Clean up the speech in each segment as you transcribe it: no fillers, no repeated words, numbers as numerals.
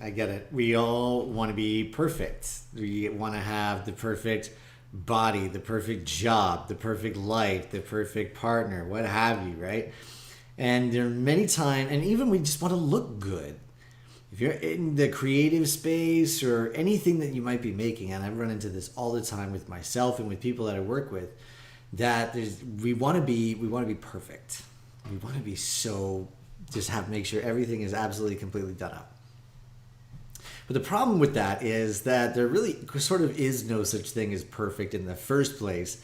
I get it. We all want to be perfect. We want to have the perfect body, the perfect job, the perfect life, the perfect partner, what have you, right? And there are many times, and even we just want to look good. If you're in the creative space or anything that you might be making, and I've run into this all the time with myself and with people that I work with, that we want to be perfect. We want to be so just have make sure everything is absolutely completely done up. But the problem with that is that there really sort of is no such thing as perfect in the first place.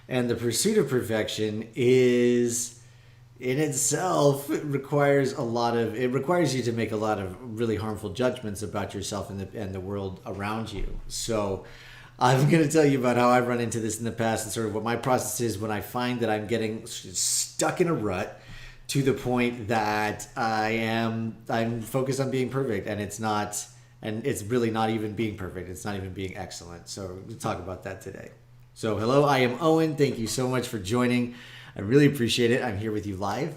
And the pursuit of perfection is in itself it requires you to make a lot of really harmful judgments about yourself and the world around you. So I'm going to tell you about how I've run into this in the past and sort of what my process is when I find that I'm getting stuck in a rut to the point that I'm focused on being perfect, and it's really not even being perfect. It's not even being excellent. So we'll talk about that today. So hello, I am Owen. Thank you so much for joining. I really appreciate it. I'm here with you live.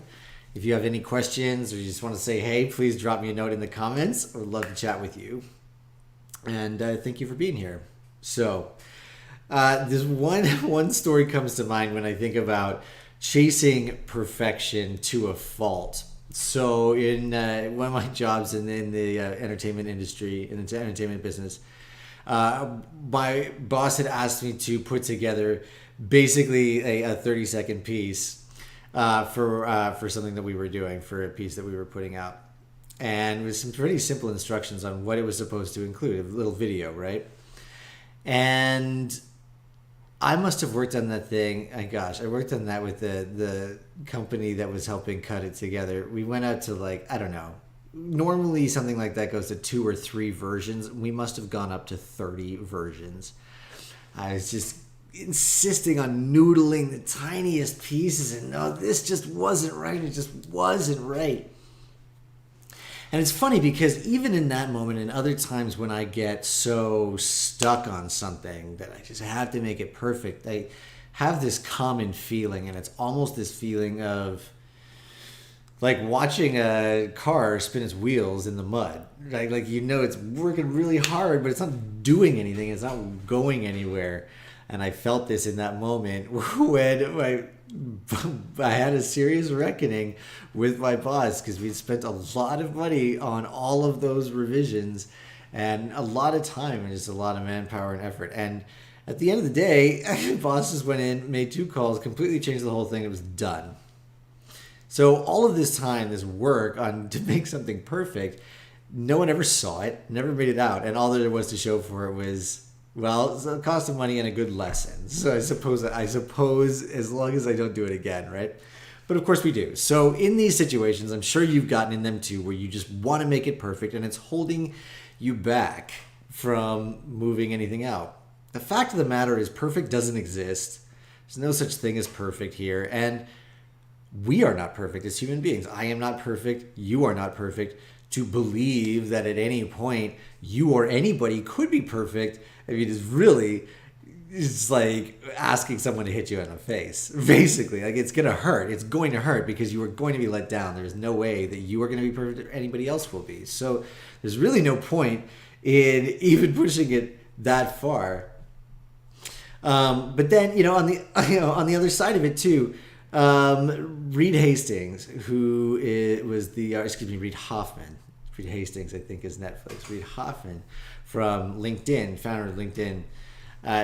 If you have any questions or you just want to say hey, please drop me a note in the comments. I would love to chat with you. And thank you for being here. So this one story comes to mind when I think about chasing perfection to a fault. So in one of my jobs in the entertainment industry, in the entertainment business, my boss had asked me to put together basically a 30-second piece for something that we were doing, for a piece that we were putting out. And with some pretty simple instructions on what it was supposed to include, a little video, right? And I must have worked on that thing. I worked on that with the company that was helping cut it together. We went out to, like, I don't know. Normally something like that goes to 2 or 3 versions. We must have gone up to 30 versions. I was just insisting on noodling the tiniest pieces, and no, this just wasn't right. It just wasn't right. And it's funny because even in that moment and other times when I get so stuck on something that I just have to make it perfect, I have this common feeling, and it's almost this feeling of like watching a car spin its wheels in the mud. Right? Like, it's working really hard, but it's not doing anything. It's not going anywhere. And I felt this in that moment when I had a serious reckoning with my boss, because we spent a lot of money on all of those revisions and a lot of time and just a lot of manpower and effort. And at the end of the day, bosses went in, made 2 calls, completely changed the whole thing. It was done. So all of this time, this work on to make something perfect, no one ever saw it, never made it out. And all there was to show for it was, well, it's a cost of money and a good lesson. So I suppose as long as I don't do it again, right? But of course we do. So in these situations, I'm sure you've gotten in them too, where you just want to make it perfect and it's holding you back from moving anything out. The fact of the matter is, perfect doesn't exist. There's no such thing as perfect here. And we are not perfect as human beings. I am not perfect. You are not perfect. To believe that at any point you or anybody could be perfect, I mean, it's like asking someone to hit you in the face. Basically, like, it's going to hurt. It's going to hurt because you are going to be let down. There's no way that you are going to be perfect or anybody else will be. So there's really no point in even pushing it that far. But then, on the other side of it too, Reed Hastings, Reed Hoffman. Reed Hastings, I think, is Netflix. Reed Hoffman from LinkedIn, founder of LinkedIn,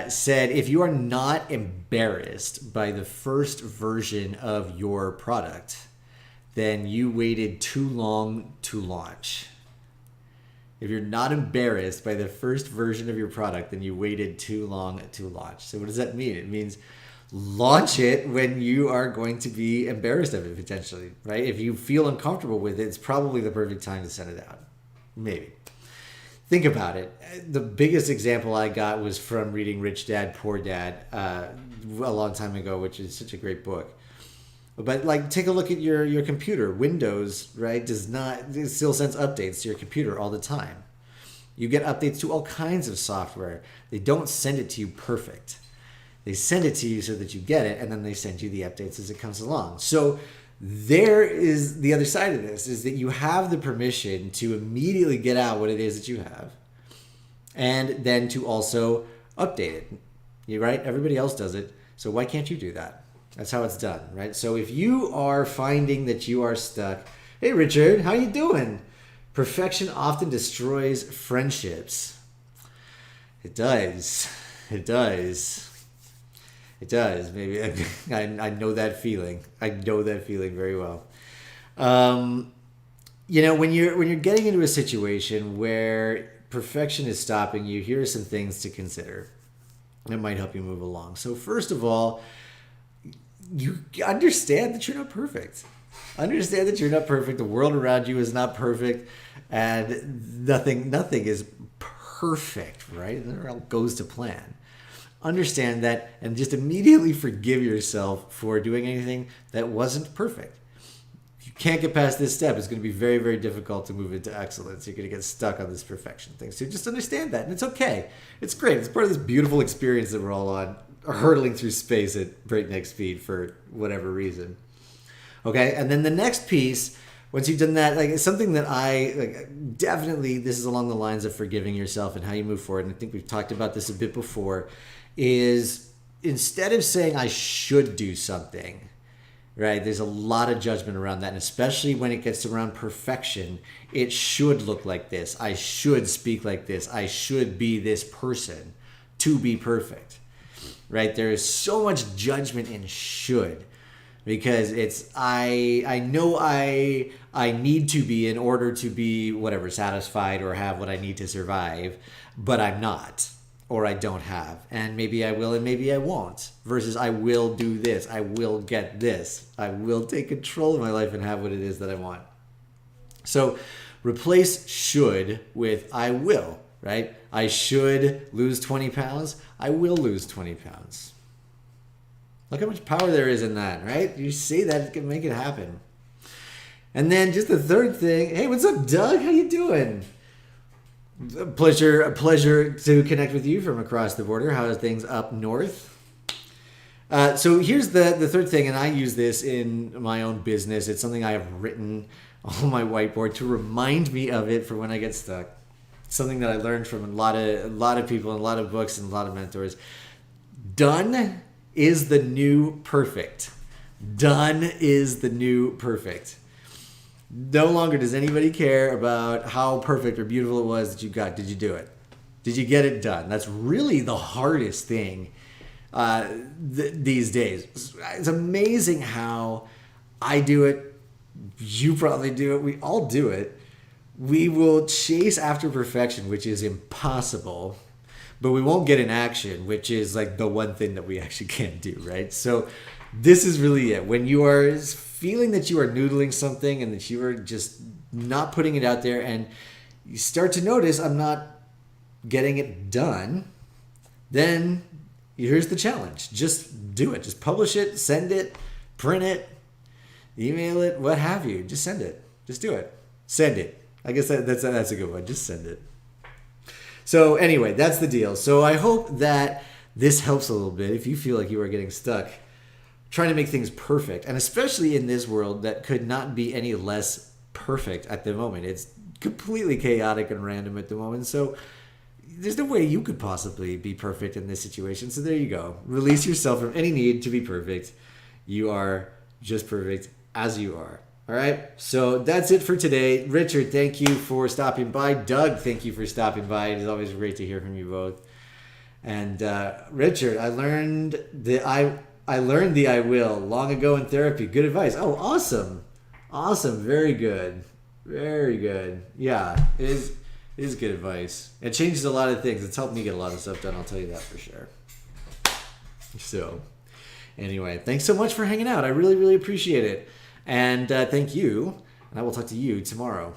said, if you are not embarrassed by the first version of your product, then you waited too long to launch. If you're not embarrassed by the first version of your product, then you waited too long to launch. So what does that mean? It means launch it when you are going to be embarrassed of it, potentially, right? If you feel uncomfortable with it, it's probably the perfect time to send it out. Maybe. Think about it. The biggest example I got was from reading Rich Dad, Poor Dad a long time ago, which is such a great book. But, like, take a look at your computer. Windows, right, it still sends updates to your computer all the time. You get updates to all kinds of software. They don't send it to you perfect. They send it to you so that you get it, and then they send you the updates as it comes along. So there is the other side of this, is that you have the permission to immediately get out what it is that you have, and then to also update it. You're right? Everybody else does it. So why can't you do that? That's how it's done, right? So if you are finding that you are stuck, hey, Richard, how you doing? Perfection often destroys friendships. It does. It does. It does. Maybe I know that feeling. I know that feeling very well. You know, when you're getting into a situation where perfection is stopping you, here are some things to consider that might help you move along. So first of all, you understand that you're not perfect. Understand that you're not perfect. The world around you is not perfect, and nothing is perfect, right? It all goes to plan. Understand that, and just immediately forgive yourself for doing anything that wasn't perfect. If you can't get past this step, it's going to be very, very difficult to move into excellence. You're going to get stuck on this perfection thing. So just understand that, and it's okay. It's great. It's part of this beautiful experience that we're all on, hurtling through space at breakneck speed for whatever reason. Okay, and then the next piece, once you've done that, like, it's something that I like, definitely, this is along the lines of forgiving yourself and how you move forward, and I think we've talked about this a bit before, is instead of saying I should do something, right? There's a lot of judgment around that, and especially when it gets around perfection, it should look like this. I should speak like this. I should be this person to be perfect, right? There is so much judgment in should, because it's I know I need to be in order to be whatever, satisfied or have what I need to survive, but I'm not, or I don't have, and maybe I will and maybe I won't, versus I will do this, I will get this, I will take control of my life and have what it is that I want. So replace should with I will, right? I should lose 20 pounds. I will lose 20 pounds. Look how much power there is in that, right? You say that, it can make it happen. And then just the third thing, hey, what's up, Doug? How you doing? A pleasure to connect with you from across the border. How are things up north? So here's the third thing, and I use this in my own business. It's something I have written on my whiteboard to remind me of it for when I get stuck. It's something that I learned from a lot of people, and a lot of books, and a lot of mentors. Done is the new perfect. Done is the new perfect. No longer does anybody care about how perfect or beautiful it was that you got. Did you do it? Did you get it done? That's really the hardest thing these days. It's amazing how I do it. You probably do it. We all do it. We will chase after perfection, which is impossible, but we won't get in action, which is like the one thing that we actually can't do, right? So this is really it. When you are feeling that you are noodling something and that you are just not putting it out there, and you start to notice I'm not getting it done, then here's the challenge. Just do it. Just publish it, send it, print it, email it, what have you. Just send it. Just do it. Send it. I guess that's a good one. Just send it. So anyway, that's the deal. So I hope that this helps a little bit if you feel like you are getting stuck trying to make things perfect, and especially in this world that could not be any less perfect at the moment. It's completely chaotic and random at the moment. So there's no way you could possibly be perfect in this situation. So there you go. Release yourself from any need to be perfect. You are just perfect as you are. All right. So that's it for today. Richard, thank you for stopping by. Doug, thank you for stopping by. It is always great to hear from you both. And Richard, I learned the I will long ago in therapy. Good advice. Oh, awesome. Awesome. Very good. Very good. Yeah, it is good advice. It changes a lot of things. It's helped me get a lot of stuff done. I'll tell you that for sure. So anyway, thanks so much for hanging out. I really, really appreciate it. And thank you. And I will talk to you tomorrow.